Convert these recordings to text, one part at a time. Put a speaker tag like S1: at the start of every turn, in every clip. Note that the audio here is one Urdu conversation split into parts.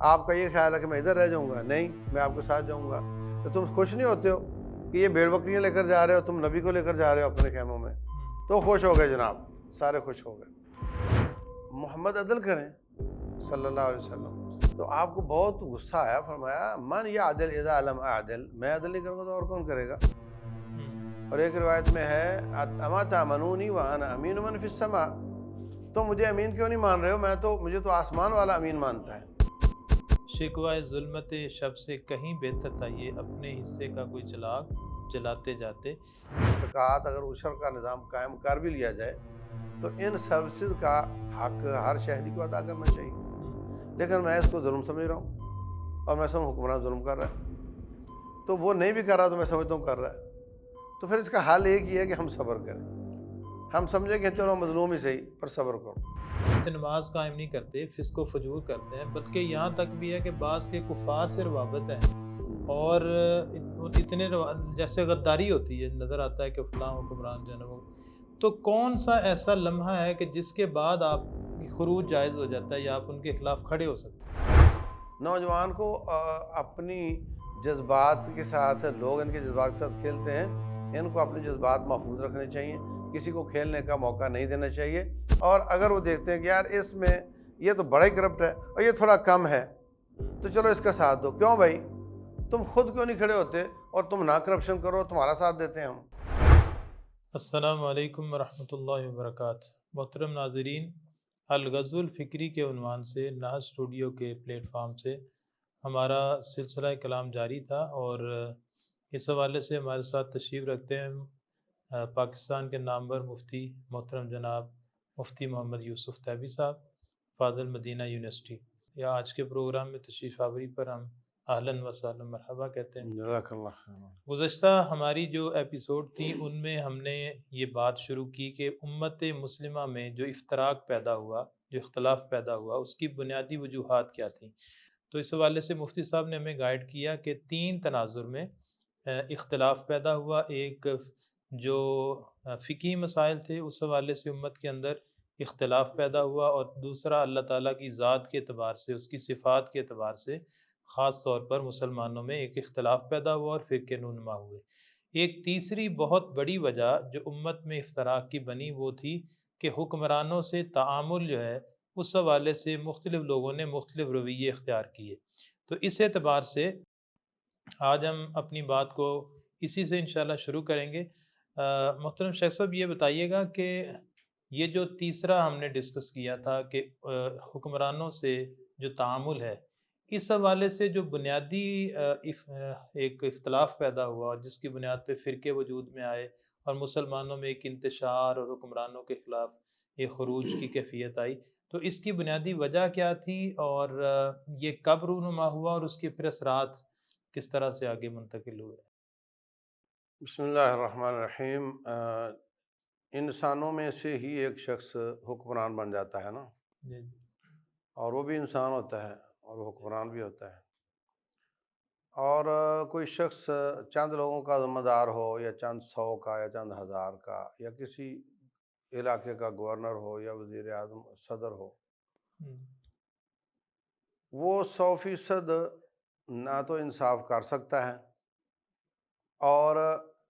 S1: آپ کا یہ خیال ہے کہ میں ادھر رہ جاؤں گا؟ نہیں، میں آپ کے ساتھ جاؤں گا۔ تو تم خوش نہیں ہوتے ہو کہ یہ بھیڑ بکریاں لے کر جا رہے ہو، تم نبی کو لے کر جا رہے ہو اپنے خیموں میں؟ تو خوش ہو گئے جناب، سارے خوش ہو گئے۔ محمد عدل کریں صلی اللہ علیہ وسلم، تو آپ کو بہت غصہ آیا، فرمایا من یا عدل اذا لم اعدل، میں عدل نہیں کروں گا تو اور کون کرے گا؟ اور ایک روایت میں ہے اما تامنونی وانا امین من فی السماء، تو مجھے امین کیوں نہیں مان رہے ہو؟ مجھے تو آسمان والا امین مانتا ہے۔
S2: شکوہ ظلمت شب سے کہیں بہتر تھا یہ اپنے حصے کا کوئی چراغ جلاتے جاتے۔
S1: زکوٰۃ اگر عشر کا نظام قائم کر بھی لیا جائے تو ان سروسز کا حق ہر شہری کو ادا کرنا چاہیے، لیکن میں اس کو ظلم سمجھ رہا ہوں اور میں سمجھ حکمران ظلم کر رہا ہے، تو وہ نہیں بھی کر رہا تو میں سمجھتا ہوں کر رہا ہے، تو پھر اس کا حل ایک ہی ہے کہ ہم صبر کریں، ہم سمجھیں کہ چلو مظلوم ہی صحیح پر صبر کرو۔
S2: نماز قائم نہیں کرتے، فسق و فجور کرتے ہیں، بلکہ یہاں تک بھی ہے کہ بعض کے کفار سے روابط ہیں اور اتنے جیسے غداری ہوتی ہے، نظر آتا ہے کہ فلاں حکمران جو ہے نا وہ، تو کون سا ایسا لمحہ ہے کہ جس کے بعد آپ خروج جائز ہو جاتا ہے یا آپ ان کے خلاف کھڑے ہو سکتے ہیں؟
S1: نوجوان کو اپنی جذبات کے ساتھ، لوگ ان کے جذبات کے ساتھ کھیلتے ہیں، ان کو اپنے جذبات محفوظ رکھنے چاہیے، کسی کو کھیلنے کا موقع نہیں دینا چاہیے، اور اگر وہ دیکھتے ہیں کہ یار اس میں یہ تو بڑا ہی کرپٹ ہے اور یہ تھوڑا کم ہے تو چلو اس کا ساتھ دو۔ کیوں بھائی، تم خود کیوں نہیں کھڑے ہوتے اور تم نہ کرپشن کرو، تمہارا ساتھ دیتے ہیں ہم۔
S2: السلام علیکم ورحمۃ اللہ وبرکاتہ۔ محترم ناظرین، الغزو الفکری کے عنوان سے نہج اسٹوڈیو کے پلیٹ فارم سے ہمارا سلسلہ کلام جاری تھا، اور اس حوالے سے ہمارے ساتھ تشریف رکھتے ہیں پاکستان کے نامور مفتی محترم جناب مفتی محمد یوسف تیبی صاحب، فاضل مدینہ یونیورسٹی۔ یا آج کے پروگرام میں تشریف آوری پر ہم اہلاً و سہلاً مرحبا کہتے ہیں۔
S1: جزاک اللہ خیر۔
S2: گزشتہ ہماری جو ایپیسوڈ تھی ان میں ہم نے یہ بات شروع کی کہ امت مسلمہ میں جو افتراق پیدا ہوا، جو اختلاف پیدا ہوا، اس کی بنیادی وجوہات کیا تھیں۔ تو اس حوالے سے مفتی صاحب نے ہمیں گائیڈ کیا کہ تین تناظر میں اختلاف پیدا ہوا۔ ایک جو فقہی مسائل تھے اس حوالے سے امت کے اندر اختلاف پیدا ہوا، اور دوسرا اللہ تعالیٰ کی ذات کے اعتبار سے، اس کی صفات کے اعتبار سے خاص طور پر مسلمانوں میں ایک اختلاف پیدا ہوا اور فرقے نونما ہوئے۔ ایک تیسری بہت بڑی وجہ جو امت میں افتراق کی بنی وہ تھی کہ حکمرانوں سے تعامل جو ہے اس حوالے سے مختلف لوگوں نے مختلف رویے اختیار کیے۔ تو اس اعتبار سے آج ہم اپنی بات کو اسی سے انشاءاللہ شروع کریں گے۔ محترم شیخ صاحب، یہ بتائیے گا کہ یہ جو تیسرا ہم نے ڈسکس کیا تھا کہ حکمرانوں سے جو تعامل ہے، اس حوالے سے جو بنیادی ایک اختلاف پیدا ہوا جس کی بنیاد پہ فرقے وجود میں آئے اور مسلمانوں میں ایک انتشار اور حکمرانوں کے خلاف ایک خروج کی کیفیت آئی، تو اس کی بنیادی وجہ کیا تھی اور یہ کب رونما ہوا اور اس کے پھر اثرات کس طرح سے آگے منتقل ہوئے؟
S1: بسم اللہ الرحمن الرحیم۔ انسانوں میں سے ہی ایک شخص حکمران بن جاتا ہے نا،
S2: جی
S1: اور وہ بھی انسان ہوتا ہے اور وہ حکمران بھی ہوتا ہے، اور کوئی شخص چند لوگوں کا ذمہ دار ہو یا چند سو کا یا چند ہزار کا یا کسی علاقے کا گورنر ہو یا وزیر اعظم صدر ہو،
S2: جی
S1: وہ 100% نہ تو انصاف کر سکتا ہے، اور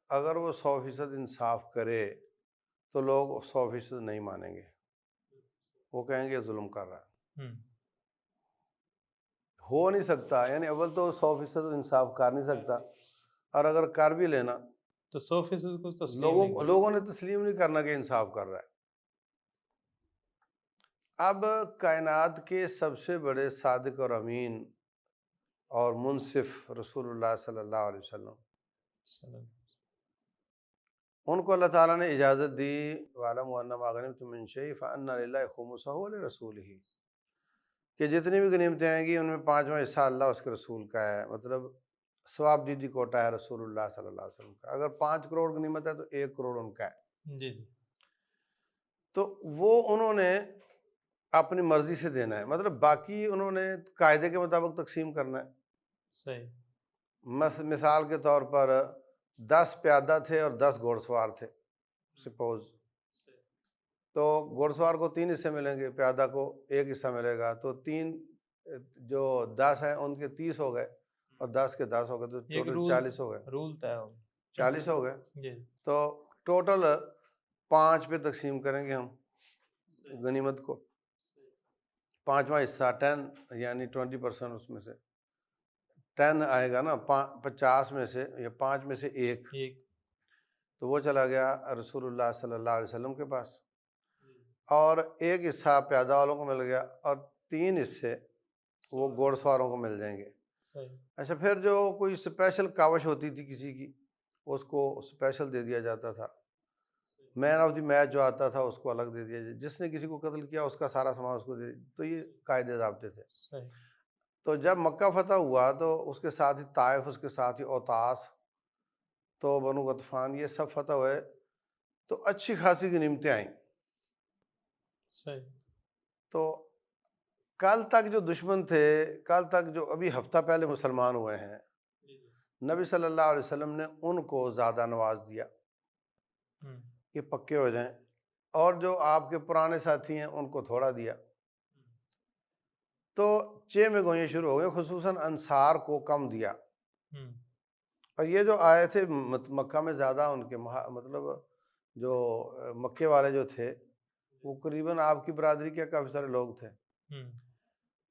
S1: اگر وہ 100% انصاف کرے تو لوگ 100% نہیں مانیں گے، وہ کہیں گے ظلم کر رہا ہے۔ ہو نہیں سکتا، یعنی اول تو 100% انصاف کر نہیں سکتا، اور اگر کر بھی لینا
S2: تو 100% کو تسلیم نہیں کریں۔
S1: لوگوں نے تسلیم نہیں کرنا کہ انصاف کر رہا ہے۔ اب کائنات کے سب سے بڑے صادق اور امین اور منصف رسول اللہ صلی اللہ علیہ وسلم، ان کو اللہ تعالیٰ نے اجازت دی وَاعْلَمُوا أَنَّمَا غَنِمْتُم مِّن شَيْءٍ فَأَنَّ لِلَّهِ خُمُسَهُ وَلِرَسُولِهِ، کہ جتنی بھی غنیمتیں آئیں گی ان میں 5واں حصہ اللہ اس کے رسول کا ہے، مطلب ثواب دیدی کوٹا ہے رسول اللہ صلی اللہ علیہ وسلم کا۔ اگر 5 کروڑ غنیمت ہے تو 1 کروڑ ان کا ہے،
S2: جی جی
S1: تو وہ انہوں نے اپنی مرضی سے دینا ہے، مطلب باقی انہوں نے قاعدے کے مطابق تقسیم کرنا ہے۔
S2: صحیح۔
S1: مثال کے طور پر 10 پیادہ تھے اور 10 گھوڑ سوار تھے سپوز، تو گھوڑ سوار کو 3 حصے ملیں گے، پیادہ کو 1 حصہ ملے گا، تو 3 جو 10 ہیں ان کے 30 ہو گئے اور 10 کے 10 ہو گئے تو
S2: ایک
S1: ٹوٹل
S2: رول
S1: 40 ہو گئے،
S2: رول طے ہو
S1: 40 ہو گئے.
S2: جی
S1: تو ٹوٹل 5 پہ تقسیم کریں گے ہم غنیمت کو، 5واں حصہ 10 یعنی 20% اس میں سے 10 آئے گا نا 50 میں سے یا 5 میں سے ایک،
S2: ایک
S1: تو وہ چلا گیا رسول اللہ صلی اللہ علیہ وسلم کے پاس، اور ایک حصہ پیادہ والوں کو مل گیا اور 3 حصے وہ گھوڑ سواروں کو مل جائیں گے.
S2: صحیح
S1: اچھا پھر جو کوئی اسپیشل کاوش ہوتی تھی کسی کی اس کو اسپیشل دے دیا جاتا تھا، مین آف دی میچ جو آتا تھا اس کو الگ دے دیا جائے، جس نے کسی کو قتل کیا اس کا سارا سامان اس کو دے دیا. تو یہ قاعدے ضابطے تھے.
S2: صحیح
S1: تو جب مکہ فتح ہوا تو اس کے ساتھ ہی طائف، اس کے ساتھ ہی اوتاس، تو بنو غطفان، یہ سب فتح ہوئے تو اچھی خاصی غنیمتیں آئیں.
S2: صحیح
S1: تو کل تک جو دشمن تھے، کل تک جو ابھی ہفتہ پہلے مسلمان ہوئے ہیں، نبی صلی اللہ علیہ وسلم نے ان کو زیادہ نواز دیا کہ پکے ہو جائیں، اور جو آپ کے پرانے ساتھی ہیں ان کو تھوڑا دیا. تو چے میں گوئیں شروع ہو گئے، خصوصاً انصار کو کم دیا. اور یہ جو آئے تھے مکہ میں زیادہ، ان کے مطلب جو مکے والے جو تھے وہ قریباً آپ کی برادری کے کافی سارے لوگ تھے.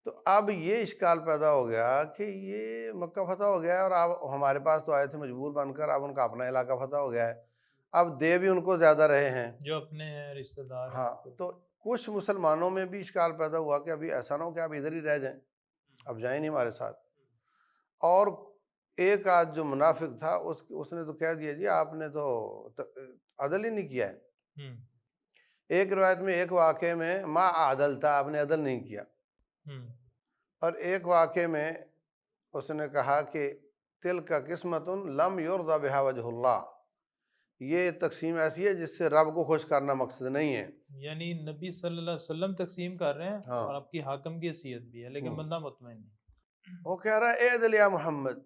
S1: تو اب یہ اشکال پیدا ہو گیا کہ یہ مکہ فتح ہو گیا ہے اور آپ ہمارے پاس تو آئے تھے مجبور بن کر، اب ان کا اپنا علاقہ فتح ہو گیا ہے، اب دے بھی ان کو زیادہ رہے ہیں
S2: جو اپنے ہیں رشتہ دار ہیں.
S1: ہاں. تو کچھ مسلمانوں میں بھی اشکال پیدا ہوا کہ ابھی ایسا نہ ہو کہ آپ ادھر ہی رہ جائیں، اب جائیں نہیں ہمارے ساتھ. اور ایک آدھ جو منافق تھا اس نے تو کہہ دیا جی آپ نے تو عدل ہی نہیں کیا ہے. ایک روایت میں ایک واقعے میں ما عدل تھا، آپ نے عدل نہیں کیا. اور ایک واقعے میں اس نے کہا کہ تل کا قسمت لم یرضى بها وجہ اللہ، یہ تقسیم ایسی ہے جس سے رب کو خوش کرنا مقصد نہیں ہے.
S2: یعنی نبی صلی اللہ علیہ وسلم تقسیم کر رہے ہیں
S1: ہاں.
S2: اور آپ کی حاکم کی حیثیت بھی ہے، لیکن بندہ مطمئن نہیں.
S1: وہ کہہ رہا ہے اے عدل یا محمد،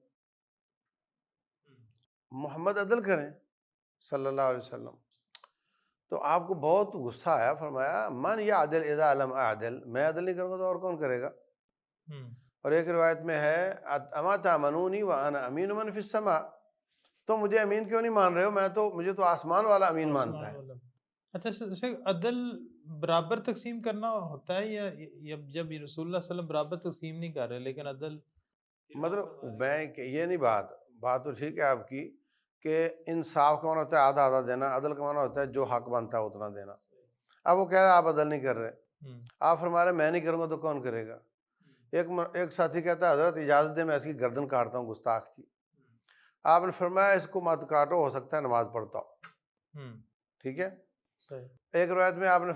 S1: محمد عدل کریں صلی اللہ علیہ وسلم. تو آپ کو بہت غصہ آیا، فرمایا من یا عدل اذا لم اعدل، میں عدل نہیں کروں گا تو اور کون کرے گا. اور ایک روایت میں ہے اما تامنونی وانا امین من فی السماء، تو مجھے امین کیوں نہیں مان رہے ہو، مجھے تو آسمان والا امین مانتا ہے.
S2: اچھا شیخ، عدل برابر تقسیم کرنا ہوتا ہے یا جب رسول اللہ صلی اللہ علیہ وسلم برابر تقسیم نہیں کر رہے لیکن عدل
S1: مطلب میں یہ نہیں بات تو ٹھیک ہے آپ کی کہ انصاف کا معنی ہوتا ہے آدھا آدھا دینا، عدل کا معنی ہوتا ہے جو حق بنتا ہے اتنا دینا. اب وہ کہہ رہے آپ عدل نہیں کر رہے، آپ فرما رہے میں نہیں کروں گا تو کون کرے گا. ایک ساتھی کہتا ہے حضرت اجازت دے میں اس کی گردن کاٹتا ہوں گستاخ کی. آپ نے فرمایا اس کو مت کاٹو، ہو سکتا ہے نماز پڑھتا ہو. ٹھیک ہے. ایک روایت میں آپ نے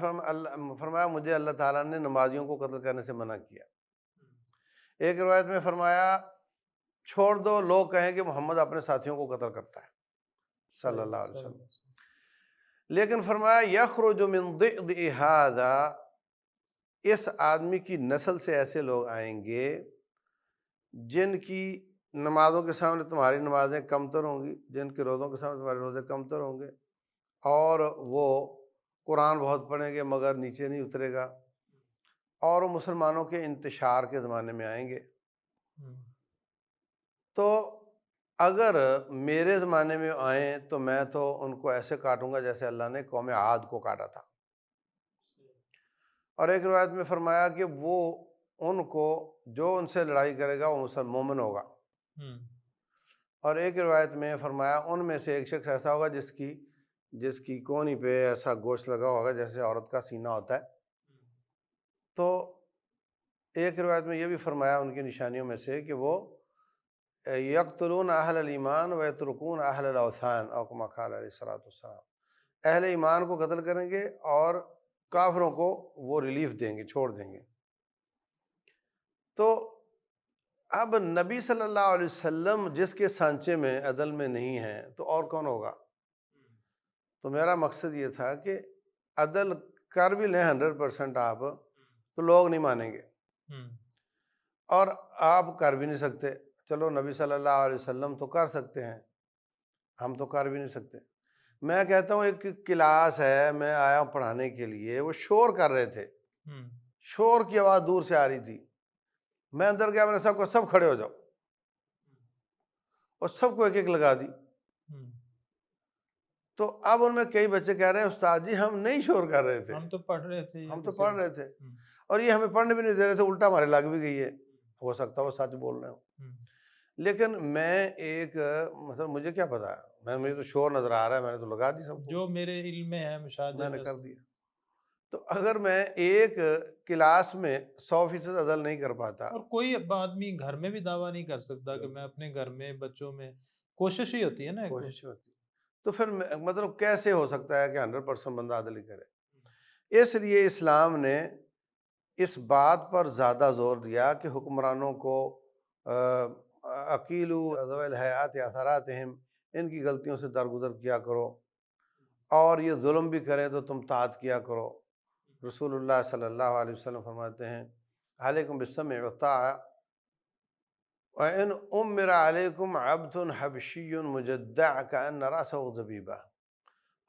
S1: فرمایا مجھے اللہ تعالیٰ نے نمازیوں کو قتل کرنے سے منع کیا. ایک روایت میں فرمایا چھوڑ دو، لوگ کہیں کہ محمد اپنے ساتھیوں کو قتل کرتا ہے صلی اللہ علیہ وسلم. لیکن فرمایا یخرج من ضئض ھذا، اس آدمی کی نسل سے ایسے لوگ آئیں گے جن کی نمازوں کے سامنے تمہاری نمازیں کمتر ہوں گی، جن کے روزوں کے سامنے تمہارے روزے کمتر ہوں گے، اور وہ قرآن بہت پڑھیں گے مگر نیچے نہیں اترے گا، اور وہ مسلمانوں کے انتشار کے زمانے میں آئیں گے. تو اگر میرے زمانے میں آئیں تو میں تو ان کو ایسے کاٹوں گا جیسے اللہ نے قوم عاد کو کاٹا تھا. اور ایک روایت میں فرمایا کہ وہ ان کو جو ان سے لڑائی کرے گا وہ مومن ہوگا. اور ایک روایت میں فرمایا ان میں سے ایک شخص ایسا ہوگا جس کی کونی پہ ایسا گوشت لگا ہوگا جیسے عورت کا سینہ ہوتا ہے. تو ایک روایت میں یہ بھی فرمایا ان کی نشانیوں میں سے کہ وہ یقتلون اہل الایمان ویترکون اہل الاوثان او کما قال علیہ الصلوۃ والسلام، اہل ایمان کو قتل کریں گے اور کافروں کو وہ ریلیف دیں گے، چھوڑ دیں گے. تو اب نبی صلی اللہ علیہ وسلم جس کے سانچے میں عدل میں نہیں ہیں تو اور کون ہوگا. تو میرا مقصد یہ تھا کہ عدل کر بھی لیں 100% آپ تو لوگ نہیں مانیں گے، اور آپ کر بھی نہیں سکتے. چلو نبی صلی اللہ علیہ وسلم تو کر سکتے ہیں، ہم تو کر بھی نہیں سکتے. میں کہتا ہوں ایک کلاس ہے، میں آیا ہوں پڑھانے کے لیے، وہ شور کر رہے تھے، شور کی آواز دور سے آ رہی تھی. میں اندر گیا، میں نے سب کو سب کھڑے ہو جاؤ، اور سب کو ایک ایک لگا دی. تو اب ان میں کئی بچے کہہ رہے ہیں استاد جی ہم نہیں شور کر رہے تھے،
S2: ہم تو پڑھ رہے تھے،
S1: ہم تو پڑھ رہے تھے، اور یہ ہمیں پڑھنے بھی نہیں دے رہے تھے، الٹا ہمارے لگ بھی گئی ہے. ہو سکتا ہے وہ سچ بول رہے ہوں، لیکن میں ایک مطلب مجھے کیا پتا، مجھے تو شور نظر آ رہا ہے، میں نے تو لگا دی سب کو،
S2: جو میرے علم میں ہے، مشاہدے
S1: میں نے
S2: میں
S1: کر دیا. تو اگر میں ایک کلاس میں 100% عدل نہیں کر پاتا،
S2: اور کوئی آدمی گھر میں بھی دعویٰ نہیں کر سکتا کہ میں اپنے گھر میں بچوں میں، کوشش ہی ہوتی ہے نا،
S1: کوشش ہوتی، تو پھر مطلب کیسے ہو سکتا ہے کہ 100% بندہ عدل ہی کرے؟ اس لیے اسلام نے اس بات پر زیادہ زور دیا کہ حکمرانوں کو اکیلو ذوی الحیات اثراتہم، ان کی غلطیوں سے درگزر کیا کرو، اور یہ ظلم بھی کریں تو تم طاعت کیا کرو. رسول اللہ صلی اللہ علیہ وسلم فرماتے ہیں علیکم بالسمع والطاعہ وَإِنْ أُمِّرَ عَلَيْكُمْ عَبْدٌ حَبْشِيٌّ مُجَدَّعٌ كَأَنَّ رَأْسَهُ ذَبِيبَةٌ.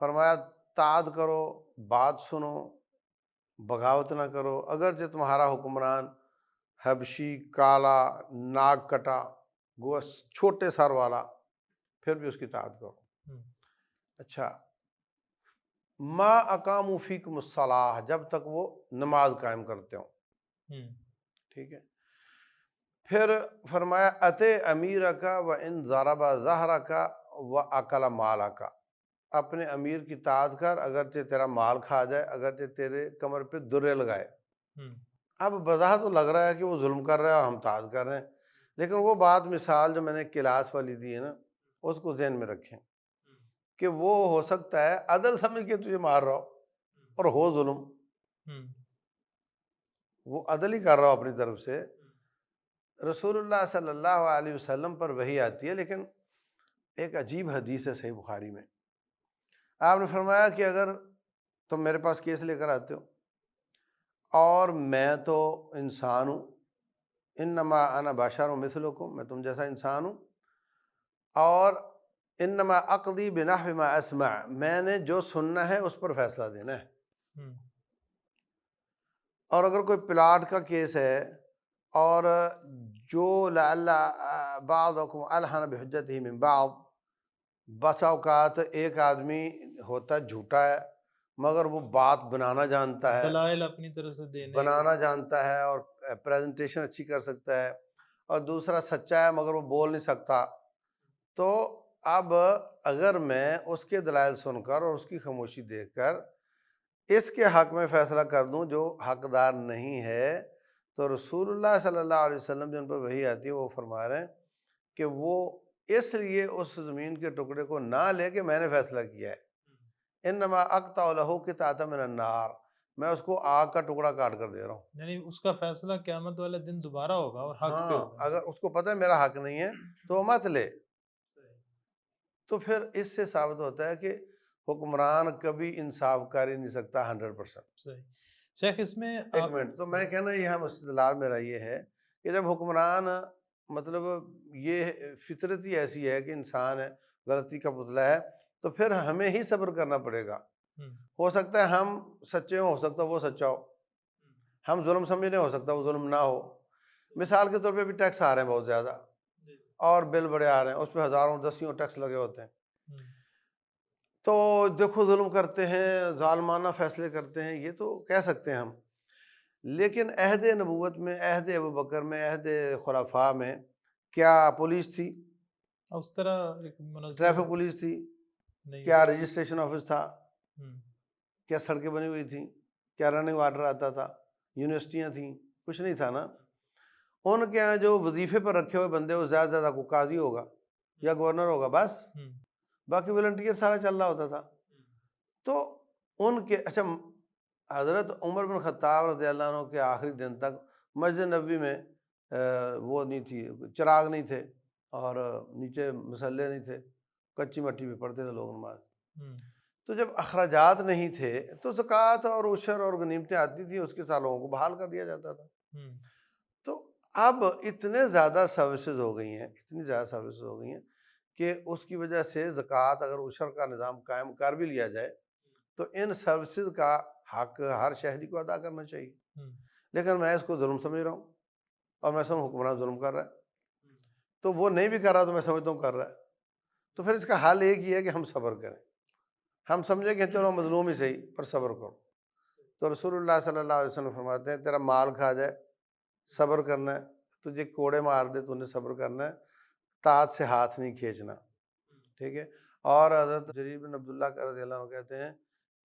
S1: فرمایا طاعت کرو، بات سنو، بغاوت نہ کرو، اگرچہ تمہارا حکمران حبشی، کالا، ناک کٹا، گویا چھوٹے سر والا، پھر بھی اس کی طاعت کرو. اچھا، ما اقاموا فیکم الصلاۃ، جب تک وہ نماز قائم کرتے ہوں. ٹھیک ہے. پھر فرمایا اتے امیرک وان ضرب ظہرک واکل مالک، اپنے امیر کی طاعت کر اگرچہ تیرا مال کھا جائے، اگرچہ تیرے کمر پہ درے لگائے. اب بظاہر تو لگ رہا ہے کہ وہ ظلم کر رہا ہے اور ہم طاعت کر رہے ہیں، لیکن وہ بات مثال جو میں نے کلاس والی دی ہے نا، اس کو ذہن میں رکھیں کہ وہ ہو سکتا ہے عدل سمجھ کے تجھے مار رہا ہو اور ہو ظلم، وہ عدل ہی کر رہا ہو اپنی طرف سے. رسول اللہ صلی اللہ علیہ وسلم پر وحی آتی ہے، لیکن ایک عجیب حدیث ہے صحیح بخاری میں. آپ نے فرمایا کہ اگر تم میرے پاس کیس لے کر آتے ہو اور میں تو انسان ہوں، انما انا بشر مثلکم، میں تم جیسا انسان ہوں، اور انما اقضی بنحو ما اسمع، میں نے جو سننا ہے اس پر فیصلہ دینا ہے. اور اگر کوئی پلاٹ کا کیس ہے اور جو لعل بعضکم الحن بحجتہ من بعض، بسا اوقات ایک آدمی ہوتا جھوٹا ہے مگر وہ بات بنانا جانتا ہے،
S2: دلائل اپنی طرف سے دینے،
S1: بنانا جانتا ہے اور پریزنٹیشن اچھی کر سکتا ہے، اور دوسرا سچا ہے مگر وہ بول نہیں سکتا. تو اب اگر میں اس کے دلائل سن کر اور اس کی خاموشی دیکھ کر اس کے حق میں فیصلہ کر دوں جو حقدار نہیں ہے، تو رسول اللہ صلی اللہ علیہ وسلم جن پر وحی آتی ہے وہ فرما رہے ہیں کہ وہ اس لیے اس زمین کے ٹکڑے کو نہ لے کہ میں نے فیصلہ کیا ہے. انما اقطع لہ قطعۃ من النار، میں اس کو آگ کا ٹکڑا کاٹ کر دے رہا ہوں.
S2: یعنی اس کا فیصلہ قیامت والے دن دوبارہ ہوگا اور حق پہ
S1: ہاں،
S2: ہوگا.
S1: اگر اس کو پتہ ہے میرا حق نہیں ہے تو وہ مت لے. تو پھر اس سے ثابت ہوتا ہے کہ حکمران کبھی انصاف کر ہی نہیں سکتا 100%.
S2: صحیح. شیخ اس میں
S1: ایک منٹ، تو میں کہنا یہاں استدلال میرا یہ ہے کہ جب حکمران مطلب یہ فطرت ہی ایسی ہے کہ انسان ہے، غلطی کا پتلا ہے، تو پھر ہمیں ہی صبر کرنا پڑے گا. ہو سکتا ہے ہم سچے ہوں، ہو سکتا ہے وہ سچا ہو، ہم ظلم سمجھنے، ہو سکتا ہے وہ ظلم نہ ہو. مثال کے طور پہ بھی ٹیکس آ رہے ہیں بہت زیادہ اور بل بڑے آ رہے ہیں، اس پہ ہزاروں دسیوں ٹیکس لگے ہوتے ہیں. تو دیکھو ظلم کرتے ہیں، ظالمانہ فیصلے کرتے ہیں، یہ تو کہہ سکتے ہیں ہم. لیکن عہد نبوت میں، عہد ابوبکر میں، عہد خلفاء میں کیا پولیس تھی؟
S2: اس طرح ایک منظم
S1: ٹریفک پولیس تھی؟
S2: نہیں.
S1: کیا رجسٹریشن آفس تھا؟ کیا سڑکیں بنی ہوئی تھیں؟ کیا رننگ آرڈر آتا تھا؟ یونیورسٹیاں تھیں؟ کچھ نہیں تھا نا. ان کے یہاں جو وظیفے پر رکھے ہوئے بندے وہ زیادہ زیادہ کو قاضی ہوگا یا گورنر ہوگا، بس باقی والنٹیئر سارا چل رہا ہوتا تھا. تو ان کے اچھا، حضرت عمر بن خطاب رضی اللہ عنہ کے آخری دن تک مسجد نبوی میں وہ نہیں تھی، چراغ نہیں تھے اور نیچے مسلح نہیں تھے، کچی مٹی پہ پڑھتے تھے لوگ نماز. تو جب اخراجات نہیں تھے تو زکوٰۃ اور عشر اور غنیمتیں آتی تھیں، اس کے ساتھ لوگوں کو بحال کر دیا جاتا تھا. تو اب اتنے زیادہ سروسز ہو گئی ہیں، اتنی زیادہ سروسز ہو گئی ہیں کہ اس کی وجہ سے زکوٰۃ اگر عشر کا نظام قائم کر بھی لیا جائے تو ان سروسز کا حق ہر شہری کو ادا کرنا چاہیے. لیکن میں اس کو ظلم سمجھ رہا ہوں. اور میں سمجھوں حکمران ظلم کر رہا ہے، تو وہ نہیں بھی کر رہا تو میں سمجھتا ہوں کر رہا ہے، تو پھر اس کا حل ایک ہی ہے کہ ہم صبر کریں، ہم سمجھیں کہ چلو مظلوم ہی صحیح پر صبر کرو۔ تو رسول اللہ صلی اللہ علیہ وسلم فرماتے ہیں تیرا مال کھا جائے صبر کرنا ہے، تجھے کوڑے مار دے تو نے صبر کرنا ہے، طاعت سے ہاتھ نہیں کھینچنا، ٹھیک ہے۔ اور حضرت جریر بن عبداللہ کا رضی اللہ عنہ کہتے ہیں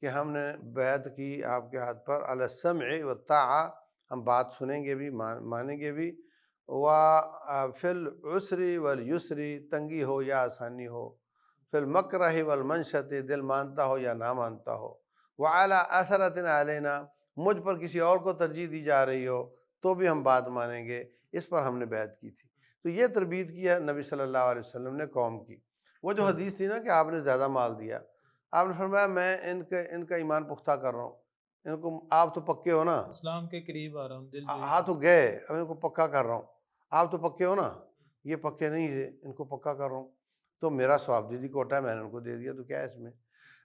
S1: کہ ہم نے بیعت کی آپ کے ہاتھ پر علی السمع والطاعہ، ہم بات سنیں گے بھی مانیں گے بھی، فی العسر والیسر، تنگی ہو یا آسانی ہو، فی المکرہ والمنشط، دل مانتا ہو یا نہ مانتا ہو، وعلی اثرۃ علینا، مجھ پر کسی اور کو ترجیح دی جا رہی ہو تو بھی ہم بات مانیں گے، اس پر ہم نے بیعت کی تھی۔ تو یہ تربیت کی ہے نبی صلی اللہ علیہ وسلم نے قوم کی۔ وہ جو حدیث تھی نا کہ آپ نے زیادہ مال دیا، آپ نے فرمایا میں ان کا ایمان پختہ کر رہا ہوں، ان کو آپ تو پکے ہو نا،
S2: اسلام کے قریب آ رہا ہوں، دل جوئی
S1: ہاں تو گئے، اب ان کو پکا کر رہا ہوں، آپ تو پکے ہو نا، یہ پکے نہیں تھے، ان کو پکا کر رہا ہوں، تو میرا ثواب دیدی کوٹا ہے، میں نے ان کو دے دیا، تو کیا ہے اس میں؟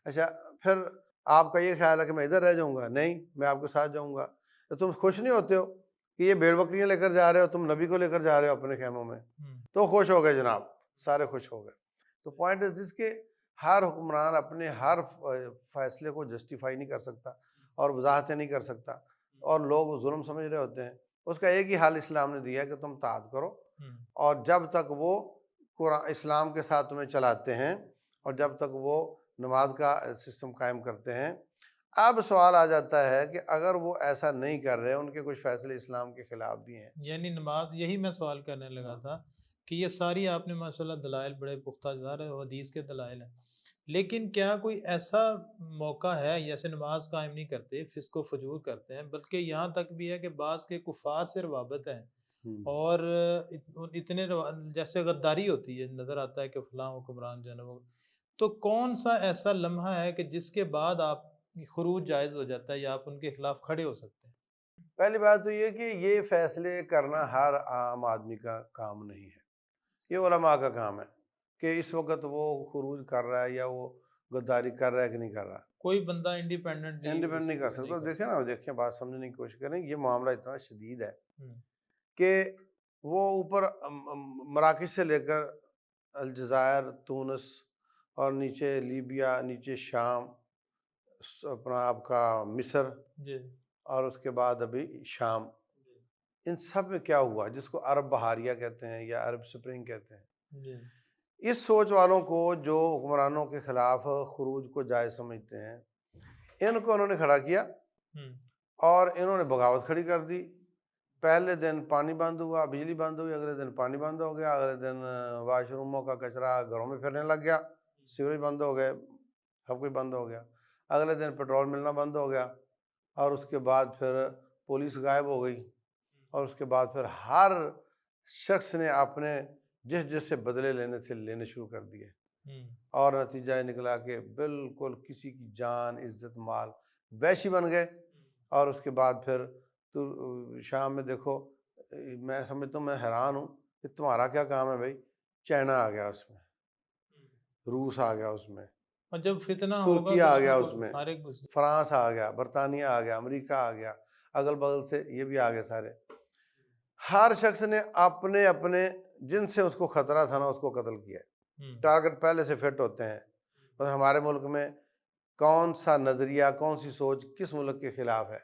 S1: اچھا پھر آپ کا یہ خیال ہے کہ میں ادھر رہ جاؤں گا؟ نہیں، میں آپ کے ساتھ جاؤں گا۔ تو تم خوش نہیں ہوتے ہو کہ یہ بھیڑ بکریاں لے کر جا رہے ہو، تم نبی کو لے کر جا رہے ہو اپنے خیموں میں؟ تو خوش ہو گئے جناب، سارے خوش ہو گئے۔ تو پوائنٹ از دس کہ ہر حکمران اپنے ہر فیصلے کو جسٹیفائی نہیں کر سکتا اور وضاحتیں نہیں کر سکتا، اور لوگ ظلم سمجھ رہے ہوتے ہیں۔ اس کا ایک ہی حل اسلام نے دیا ہے کہ تم طاعت کرو، اور جب تک وہ قرآن اسلام کے ساتھ تمہیں چلاتے ہیں اور جب تک وہ نماز کا سسٹم قائم کرتے ہیں۔ اب سوال آ جاتا ہے کہ اگر وہ ایسا نہیں کر رہے، ان کے کچھ فیصلے اسلام کے خلاف بھی ہیں،
S2: یعنی نماز، یہی میں سوال کرنے لگا تھا کہ یہ ساری آپ نے ماشاءاللہ دلائل بڑے پختہ ظاہر ہے، حدیث کے دلائل ہیں، لیکن کیا کوئی ایسا موقع ہے، جیسے نماز قائم نہیں کرتے، فسق و فجور کرتے ہیں، بلکہ یہاں تک بھی ہے کہ بعض کے کفار سے روابط ہیں، اور اتنے جیسے غداری ہوتی ہے، نظر آتا ہے کہ فلاں حکمران جو ہے نا وہ، تو کون سا ایسا لمحہ ہے کہ جس کے بعد آپ خروج جائز ہو جاتا ہے یا آپ ان کے خلاف کھڑے ہو سکتے ہیں؟
S1: پہلی بات تو یہ کہ یہ فیصلے کرنا ہر عام آدمی کا کام نہیں ہے، یہ علماء کا کام ہے کہ اس وقت وہ خروج کر رہا ہے یا وہ غداری کر رہا ہے کہ نہیں کر رہا،
S2: کوئی بندہ انڈیپینڈنٹلی
S1: انڈیپینڈنٹ نہیں کر سکتا۔ دیکھیں بات سمجھنے کی کوشش کریں، یہ معاملہ اتنا شدید ہے کہ وہ اوپر مراکش سے لے کر الجزائر، تونس، اور نیچے لیبیا، نیچے شام، اپنا آپ کا مصر،
S2: جی
S1: اور اس کے بعد ابھی شام، ان سب میں کیا ہوا جس کو عرب بہاریہ کہتے ہیں یا عرب سپرنگ کہتے ہیں؟
S2: جی
S1: اس سوچ والوں کو جو حکمرانوں کے خلاف خروج کو جائز سمجھتے ہیں، ان کو انہوں نے کھڑا کیا اور انہوں نے بغاوت کھڑی کر دی۔ پہلے دن پانی بند ہوا، بجلی بند ہوئی، اگلے دن پانی بند ہو گیا، اگلے دن واش روموں کا کچرا گھروں میں پھرنے لگ گیا، سیوریج بند ہو گئے، سب کچھ بند ہو گیا، اگلے دن پیٹرول ملنا بند ہو گیا، اور اس کے بعد پھر پولیس غائب ہو گئی، اور اس کے بعد پھر ہر شخص نے اپنے جس سے بدلے لینے تھے لینے شروع کر دیے، اور نتیجہ یہ نکلا کہ بالکل کسی کی جان، عزت، مال وحشی بن گئے۔ اور اس کے بعد پھر تو شام میں دیکھو، میں سمجھتا ہوں، میں حیران ہوں کہ تمہارا کیا کام ہے بھائی؟ چائنا آ گیا اس میں، روس آ گیا اس میں،
S2: اور جب فتنہ ہوگا
S1: ترکی
S2: تو
S1: آ
S2: اس
S1: گیا،
S2: میں
S1: اس میں
S2: ہر ایک گھسے۔
S1: فرانس آ گیا، برطانیہ آ گیا، امریکہ آ گیا، اگل بغل سے یہ بھی آ گئے سارے۔ ہر شخص نے اپنے اپنے جن سے اس کو خطرہ تھا نا اس کو قتل کیا ہے۔ ٹارگٹ پہلے سے فٹ ہوتے ہیں، بس ہمارے ملک میں کون سا نظریہ، کون سی سوچ کس ملک کے خلاف ہے